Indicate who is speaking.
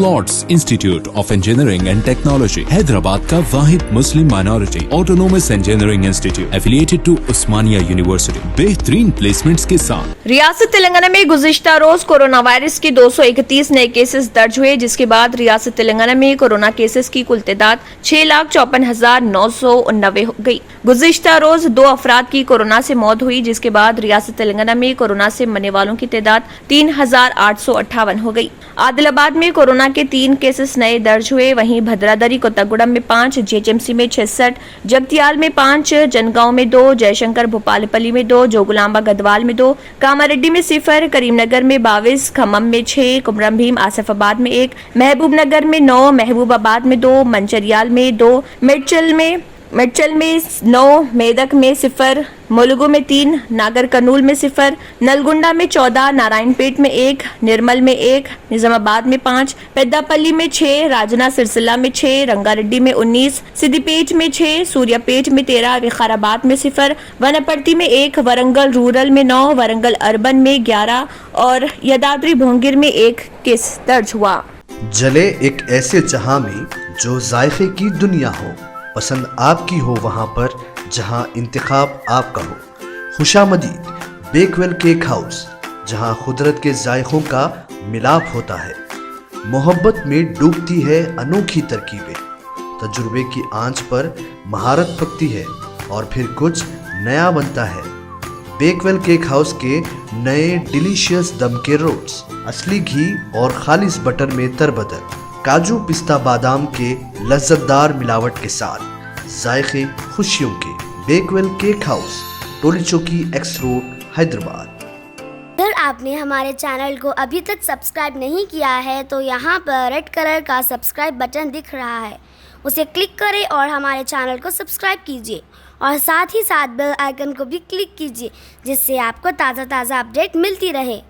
Speaker 1: Lord's Institute of Engineering and Technology, Hyderabad का वाहिद Muslim minority autonomous engineering institute affiliated to Osmania University, बेहतरीन placements के साथ।
Speaker 2: रियासत तेलंगाना में गुज़िश्ता रोज कोरोना वायरस के 231 नए केसेस दर्ज हुए, जिसके बाद रियासत तेलंगाना में कोरोना केसेस की कुल तादाद 6,54,989 हो गई। गुज़िश्ता रोज 2 अफराद की कोरोना से मौत हुई, जिसके बाद रियासत तेलंगाना में कोरोना से मरने वालों की तादाद 3,858 हो गई। आदिलाबाद में कोरोना के 3 केसेस नए दर्ज हुए। वहीं भद्रादरी कोत्तागुड़म में 5, जीएचएमसी में 66, जगतियाल में 5, जनगांव में 2, जयशंकर भोपालपल्ली में 2, जोगुलांबा गदवाल में 2, कामारेड्डी में 0, करीमनगर में 22, खम्मम में 6, कुमरम भीम आसिफाबाद में 1, महबूबनगर में 9, महबूबाबाद में 2, मंचरियाल में 2, मेडचल में 9, मेदक में 0, मुलुगु में 3, नागर कर्नूल में 0, नलगुंडा में 14, नारायणपेट में 1, निर्मल में 1, निजामाबाद में 5, पेद्दापल्ली में 6, राजना सिरसिल्ला में 6, रंगारेड्डी में 19, सिद्दीपेट में 6, सूर्यापेट में 13, विकाराबाद में 0, वनपर्ती में 1, वरंगल रूरल में 9, वरंगल अर्बन में 11 और यदाद्री भोंगिर में 1 केस दर्ज हुआ।
Speaker 3: जले एक ऐसे जहां में जो जायके की दुनिया हो, पसंद आपकी हो वहां पर जहां इंतखाब आपका हो। खुशामदीद बेकवेल केक हाउस, जहां कुदरत के जायकों का मिलाप होता है, मोहब्बत में डूबती है अनोखी तरकीबें, तजुर्बे की आंच पर महारत पकती है और फिर कुछ नया बनता है। बेकवेल केक हाउस के नए डिलीशियस दम के रोल्स, असली घी और खालिस बटर में तरबदर, काजू पिस्ता बादाम के लज्जतदार मिलावट के साथ जायके खुशियों के। बेकवेल केक हाउस, टोली चौकी, एक्स रोड, हैदराबाद।
Speaker 4: अगर आपने हमारे चैनल को अभी तक सब्सक्राइब नहीं किया है तो यहाँ पर रेड कलर का सब्सक्राइब बटन दिख रहा है, उसे क्लिक करें और हमारे चैनल को सब्सक्राइब कीजिए और साथ ही साथ बेल आइकन को भी क्लिक कीजिए, जिससे आपको ताज़ा अपडेट मिलती रहे।